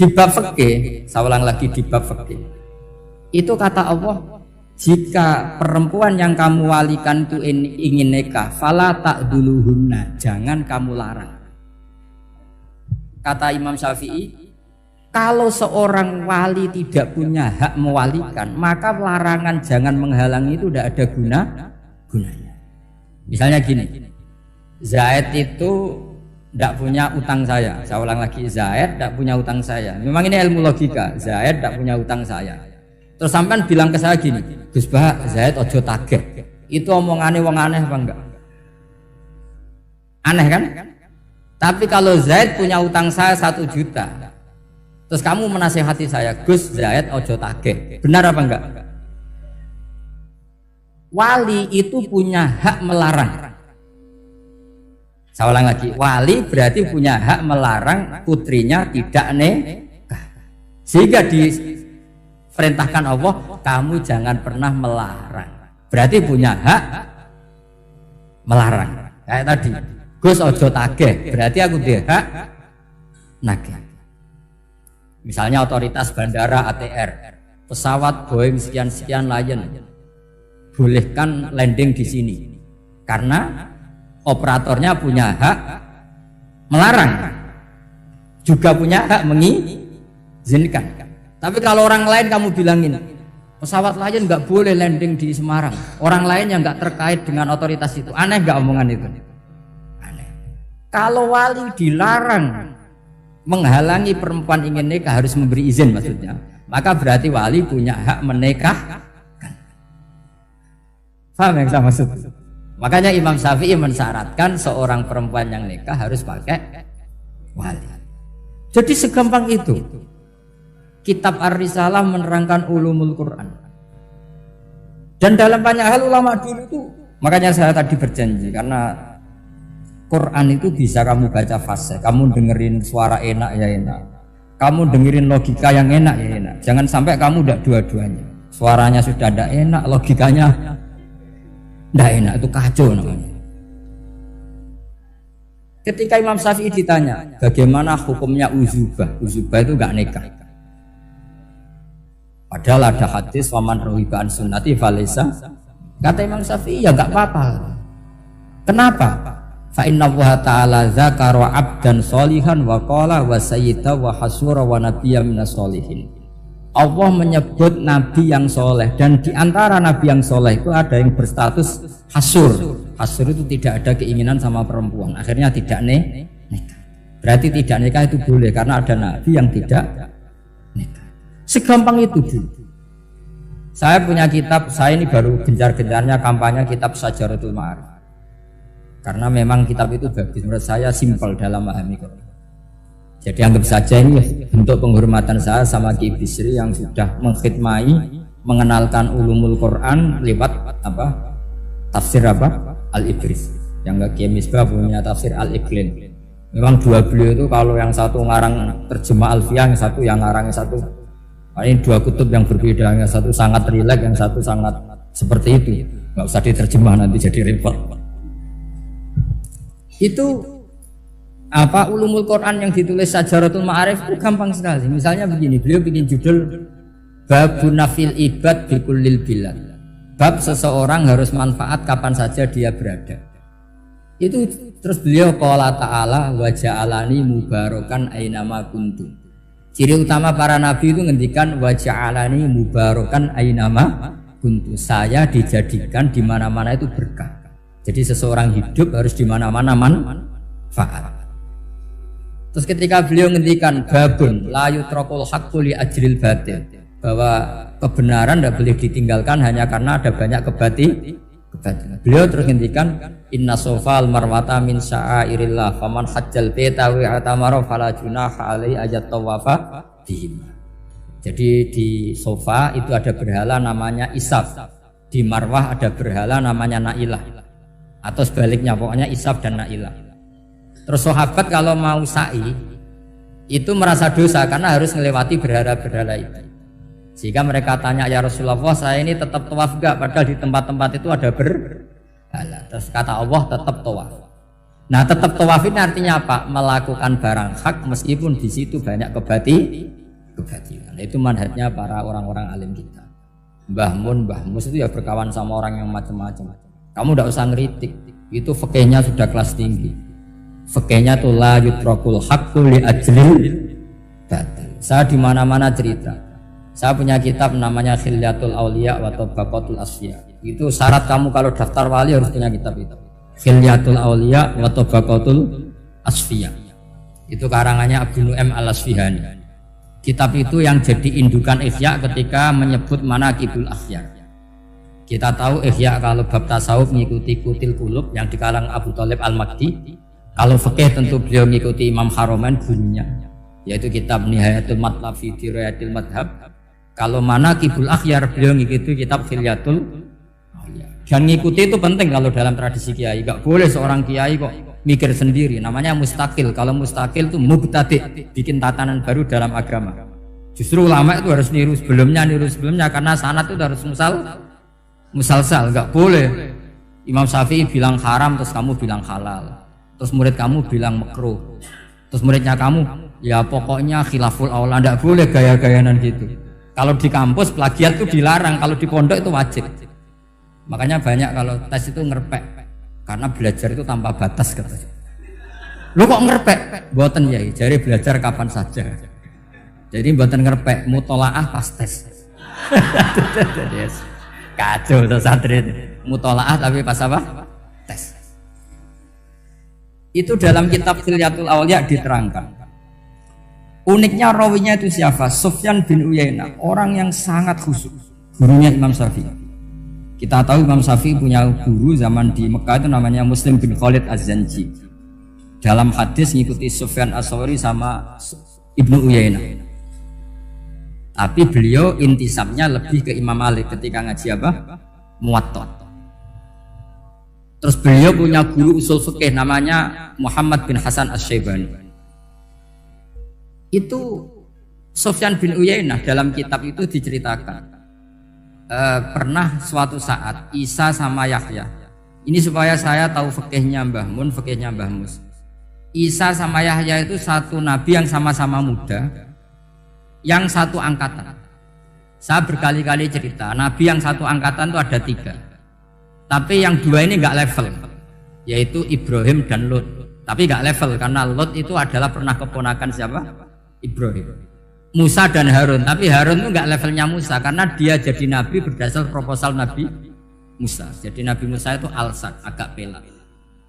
Di bab fikih, saya ulang lagi di bab fikih. Itu kata Allah, jika perempuan yang kamu walikan itu ingin nikah, fala ta'duluhunna, jangan kamu larang. Kata Imam Syafi'i, kalau seorang wali tidak punya hak mewalikan, maka larangan jangan menghalangi itu tidak ada gunanya. Misalnya gini, Zaid itu tidak punya utang saya ulang lagi, Zaid tidak punya utang saya. Memang ini ilmu logika, Zaid tidak punya utang saya. Terus sampean bilang ke saya gini, Gus Bah, Zaid ojo tagih. Itu omongannya wong aneh apa enggak? Aneh kan? Tapi kalau Zaid punya utang saya 1 juta, terus kamu menasihati saya, Gus, Zaid ojo tagih, benar apa enggak? Wali itu punya hak melarang. Saya ulang lagi, wali berarti punya hak melarang putrinya tidak nikah. Sehingga diperintahkan Allah, kamu jangan pernah melarang. Berarti punya hak melarang. Kayak tadi, Gus ojo tagih, berarti aku dia hak nagih. Misalnya otoritas bandara ATR, pesawat Boeing sekian-sekian Lion, bolehkan landing di sini. Karena operatornya punya hak melarang, juga punya hak mengizinkan. Tapi kalau orang lain kamu bilangin pesawat Lion nggak boleh landing di Semarang, orang lain yang nggak terkait dengan otoritas itu, aneh nggak omongan itu? Aneh. Kalau wali dilarang menghalangi perempuan ingin nikah harus memberi izin maksudnya, maka berarti wali punya hak menikahkan. Paham yang saya maksud? Makanya Imam Syafi'i mensyaratkan seorang perempuan yang nikah harus pakai wali. Jadi segampang itu. Kitab Ar-Risalah menerangkan ulumul Quran. Dan dalam banyak hal ulama dulu itu, makanya saya tadi berjanji, karena Quran itu bisa kamu baca fasih, kamu dengerin suara enak ya enak, kamu dengerin logika yang enak ya enak. Jangan sampai kamu tidak dua-duanya. Suaranya sudah tidak enak, logikanya tidak enak, itu kacau namanya. Ketika Imam Syafi'i ditanya bagaimana hukumnya uzubah, uzubah itu nggak nikah. Padahal ada hadis waman rohiba an sunnati falesa. Kata Imam Syafi'i ya nggak apa-apa. Kenapa? Fa inna Allah ta'ala dzakara abdan sholihan wa qala wa sayyida wa hasura wa nabiyya minas sholihin. Allah menyebut nabi yang soleh, dan di antara nabi yang soleh itu ada yang berstatus hasur. Hasur itu tidak ada keinginan sama perempuan, akhirnya tidak nikah. Berarti tidak nikah itu boleh karena ada nabi yang tidak nikah. Segampang itu dulu. Saya punya kitab, saya ini baru gencar-gencarnya kampanye kitab Syajaratul Ma'arif. Karena memang kitab itu bagus, menurut saya simpel dalam memahami Quran. Jadi anggap saja ini bentuk penghormatan saya sama Ki Bisri yang sudah mengkhidmai, mengenalkan ulumul Quran lewat apa? Tafsir apa? Al-Ibris. Yang Ki Misbah punya tafsir Al-Iqlin. Memang dua beliau itu kalau yang satu ngarang terjemah Alfiyah, yang satu yang ngarang satu. Ini dua kutub yang berbeda, yang satu sangat rileks, yang satu sangat seperti itu. Nggak usah diterjemah nanti jadi repot. Itu apa ulumul Quran yang ditulis Syajaratul Ma'arif itu gampang sekali. Misalnya begini, beliau bikin judul Babun Nafil Ibad Bikullil Bilad. Bab seseorang harus manfaat kapan saja dia berada. Itu terus beliau qala ta'ala wa ja'alani mubarakan ainama kuntu. Ciri utama para nabi itu ngendikan wa ja'alani mubarakan ainama kuntu. Saya dijadikan di mana-mana itu berkah. Jadi seseorang hidup harus di mana-mana manfaat. Terus ketika beliau ngendikan babun la yutrakul haqqu li ajril batil, bahwa kebenaran tidak boleh ditinggalkan hanya karena ada banyak kebatilan. Beliau terus ngendikan inna sofal marwata min sya'airillah faman hajjal baita wa atamara fala junaha alaihi ayat tawafa bihim. Jadi di Sofa itu ada berhala namanya Isaf, di Marwah ada berhala namanya Nailah, atau sebaliknya pokoknya Isaf dan Nailah. Terus sahabat kalau mau sa'i itu merasa dosa karena harus melewati berhala-berhala itu. Sehingga mereka tanya, ya Rasulullah, saya ini tetap tawaf gak? Padahal di tempat-tempat itu ada berhala. Terus kata Allah, tetap tawaf. Nah, tetap tawaf ini artinya apa? Melakukan barang hak meskipun di situ banyak kebatilan. Itu manhajnya para orang-orang alim kita. Mbah Mun, Mbah Mus itu ya berkawan sama orang yang macam-macam. Kamu tidak usah ngeritik. Itu fikihnya sudah kelas tinggi. Fikihnya tuh la yutrakul haqqu li ajlil batil. Saya di mana-mana cerita. Saya punya kitab namanya Khilyatul Auliya wa Tabaqatul Asfiya. Itu syarat kamu kalau daftar wali harus punya kitab itu. Khilyatul Auliya wa Tabaqatul Asfiya. Itu karangannya Abu Nu'aim Al-Asfihani. Kitab itu yang jadi indukan Ihya ketika menyebut manaqibul akhyar. Kita tahu Ihya kalau bab tasawuf mengikuti Kutil Qulub yang dikalang Abu Thalib Al-Makdi. Kalau fikih tentu beliau mengikuti Imam Haromain gurunya, yaitu kitab Nihayatul Matlab fi Dirayatil Madhab. Kalau manaqibul akhyar beliau mengikuti kitab Khilyatul Auliya. Dan mengikuti itu penting kalau dalam tradisi kiai. Enggak boleh seorang kiai kok mikir sendiri, namanya mustakil. Kalau mustakil itu mubtadi', bikin tatanan baru dalam agama. Justru ulama itu harus niru sebelumnya karena sanad itu harus musalsal, enggak boleh. Imam Syafi'i bilang haram terus kamu bilang halal. Terus murid kamu bilang makruh. Terus muridnya kamu, ya pokoknya khilaful aula, enggak boleh gaya-gayanan gitu. Kalau di kampus plagiat itu dilarang, kalau di pondok itu wajib. Makanya banyak kalau tes itu ngerpek. Karena belajar itu tanpa batas katanya. Lu kok ngerpek? Mboten yai, jare belajar kapan saja. Jadi mboten ngerpek, mutolaah pas tes. Kacau tuh santri. Mutolaah tapi pas apa? Tes. Itu dalam kitab Khilyatul Auliya diterangkan. Uniknya rawinya itu siapa? Sufyan bin Uyainah, orang yang sangat khusyuk. Gurunya Imam Syafi'i. Kita tahu Imam Syafi'i punya guru zaman di Mekah itu namanya Muslim bin Khalid Az-Zanji. Dalam hadis ngikuti Sufyan As-Tsauri sama Ibnu Uyainah. Tapi beliau intisabnya lebih ke Imam Malik ketika ngaji apa? Muwatta. Terus beliau punya guru usul fikih namanya Muhammad bin Hasan Asy-Syaibani. Itu Sufyan bin Uyainah dalam kitab itu diceritakan. Pernah suatu saat Isa sama Yahya, ini supaya saya tahu fikihnya Mbah Mun, fikihnya Mbah Mus. Isa sama Yahya itu satu nabi yang sama-sama muda, yang satu angkatan. Saya berkali-kali cerita, nabi yang satu angkatan itu ada 3, tapi yang 2 ini nggak level, yaitu Ibrahim dan Lut. Tapi nggak level karena Lut itu adalah pernah keponakan siapa? Ibrahim. Musa dan Harun, tapi Harun itu nggak levelnya Musa karena dia jadi nabi berdasar proposal Nabi Musa. Jadi Nabi Musa itu alsat, agak pelak,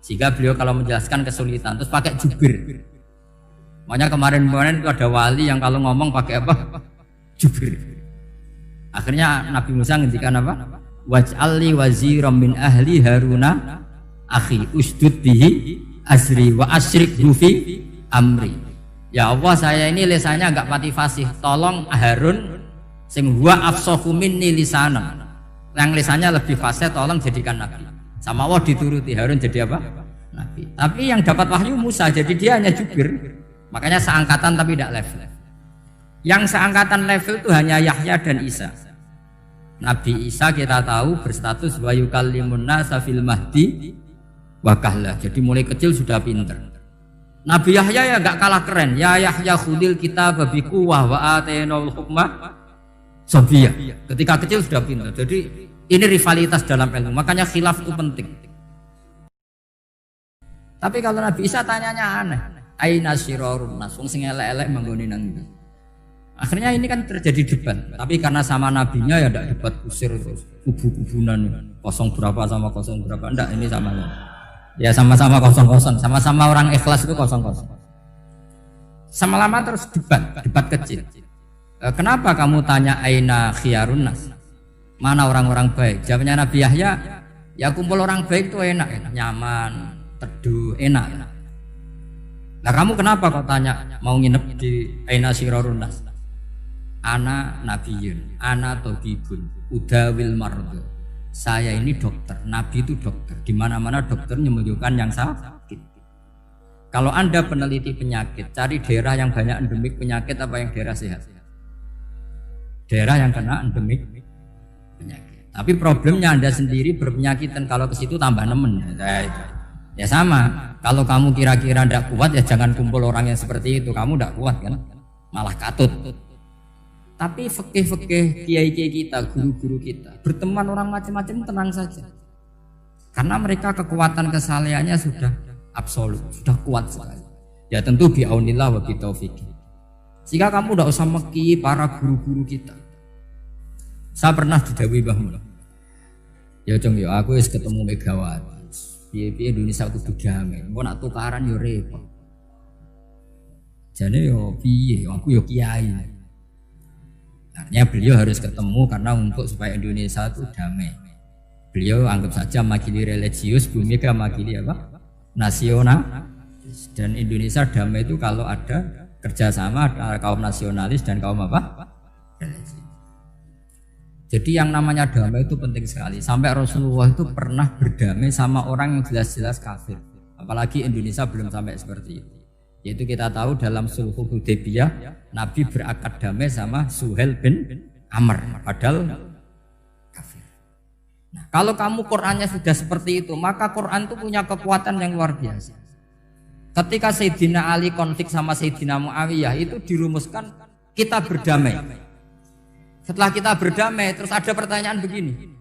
sehingga beliau kalau menjelaskan kesulitan terus pakai jubir. Makanya kemarin itu ada wali yang kalau ngomong pakai apa? Jubir. Akhirnya Nabi Musa ngendikan apa? Waj'alli waziram min ahli Haruna akhi usdud bihi azri wa asyrik fi amri. Ya Allah, saya ini lisannya enggak pati fasih, tolong Harun sing huwa afsahu minni lisanan, yang lisannya lebih fasih tolong jadikan nabi. Sama Allah dituruti, Harun jadi apa? Nabi. Tapi yang dapat wahyu Musa, jadi dia hanya jubir. Makanya seangkatan tapi tidak level. Yang seangkatan level itu hanya Yahya dan Isa. Nabi Isa kita tahu berstatus wa yukallimun nasa fil mahdi wa kahla. Jadi mulai kecil sudah pinter. Nabi Yahya ya gak kalah keren. Ya Yahya khudil kitab bi quwwah wa atainal hukmah sabiyah. Ketika kecil sudah pintar. Jadi ini rivalitas dalam ilmu. Makanya khilaf itu penting. Tapi kalau Nabi Isa tanyanya aneh. Aina sirarun nas wong sing elek-elek manggone nang ndi. Akhirnya ini kan terjadi debat. Tapi karena sama nabinya ya ndak debat kusir terus kubu-kubunan kosong berapa sama kosong berapa. Ndak, ini sama. Ya sama-sama kosong-kosong, sama-sama orang ikhlas itu kosong-kosong. Sama lama terus debat kecil. Kenapa kamu tanya aina khiyarun nas? Mana orang-orang baik? Jawabnya Nabi Yahya, ya kumpul orang baik itu enak, nyaman, teduh, enak. Nah kamu kenapa kok tanya mau nginep di aina sirarun nas? Ana nabiyun, ana tabibun, udawil mardo. Saya ini dokter, Nabi itu dokter. Di mana-mana dokter menyembuhkan yang sakit. Kalau Anda peneliti penyakit, cari daerah yang banyak endemik penyakit apa yang daerah sehat? Daerah yang kena endemik penyakit. Tapi problemnya Anda sendiri berpenyakit dan kalau ke situ tambah nemen. Ya sama. Kalau kamu kira-kira tidak kuat ya jangan kumpul orang yang seperti itu. Kamu tidak kuat kan? Malah katut. Tapi fikih-fikih kiai-kiai kita, guru-guru kita, berteman orang macam-macam tenang saja. Karena mereka kekuatan kesalehannya sudah absolut, sudah kuat sekali. Ya tentu bi'aunillah wa bitaufiqih. Jika kamu tidak usah meki para guru-guru kita. Saya pernah didhawuhi Mbah Mun. Ya Jong ya aku wis ketemu Megawati. Piye-piye Indonesia kudu damai. Engko nak tukaran yo repot. Jane yo piye aku yo kiai. Artinya beliau harus ketemu karena untuk supaya Indonesia itu damai. Beliau anggap saja makili religius, Bu Mega makili apa? Nasional. Dan Indonesia damai itu kalau ada kerjasama antara kaum nasionalis dan kaum apa? Religius. Jadi yang namanya damai itu penting sekali. Sampai Rasulullah itu pernah berdamai sama orang yang jelas-jelas kafir. Apalagi Indonesia belum sampai seperti itu. Yaitu kita tahu dalam Sulh Hudaybiyah Nabi berakad damai sama Suhail bin Amr padahal kafir. Nah, kalau kamu Qur'annya sudah seperti itu, maka Qur'an itu punya kekuatan yang luar biasa. Ketika Sayyidina Ali konflik sama Sayyidina Muawiyah itu dirumuskan kita berdamai. Setelah kita berdamai terus ada pertanyaan begini.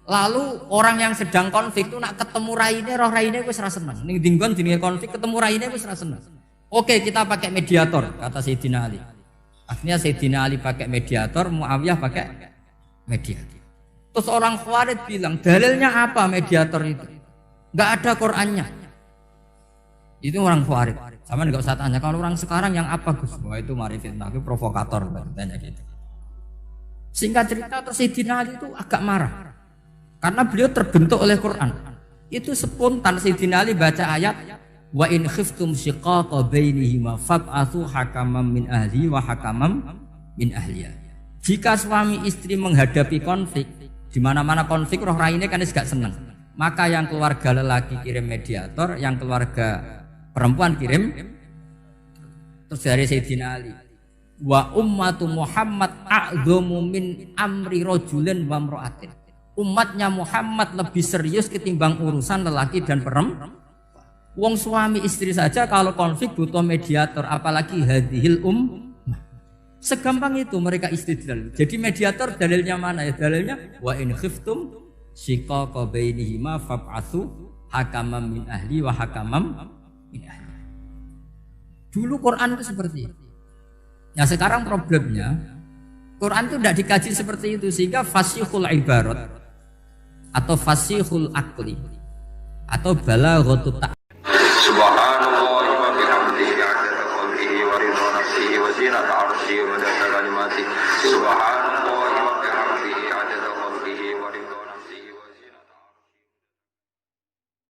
Lalu orang yang sedang konflik itu nak ketemu raine, roh raine wis ra seneng. Ning dinggon jenenge konflik ketemu raine wis ra seneng. Oke, kita pakai mediator kata Sayyidina Ali. Akhirnya Sayyidina Ali pakai mediator, Muawiyah pakai mediator. Terus orang Khawarij bilang, dalilnya apa mediator itu? Enggak ada Qur'annya. Itu orang Khawarij. Sama enggak usah tanya kalau orang sekarang yang apa Gus? Wah itu mari fitnah, itu provokator tanya gitu. Singkat cerita terus Sayyidina Ali itu agak marah. Karena beliau terbentuk oleh Quran. Itu spontan Sayyidina Ali baca ayat wa in khiftum shiqaqa bainihima fab'atsu hakaman min ahli wa hakaman min ahliya. Jika suami istri menghadapi konflik, di mana-mana konflik roh raine kan gak seneng. Maka yang keluarga lelaki kirim mediator, yang keluarga perempuan kirim. Terus dari Sayyidina Ali wa ummatu Muhammad a'dhamu min amri rajulin wa imra'atin. Umatnya Muhammad lebih serius ketimbang urusan lelaki dan perempuan. Wong suami istri saja kalau konflik butuh mediator, apalagi hadhil segampang itu mereka istidlal. Jadi mediator dalilnya mana ya? Dalilnya wa in khiftum shiqaqa bainihima fab'atsu hakaman min ahli wa hakaman min ahli. Dulu Quran itu seperti itu. Nah sekarang problemnya Quran itu tidak dikaji seperti itu sehingga fasihul ibarat atau fasihul akli atau balaghatut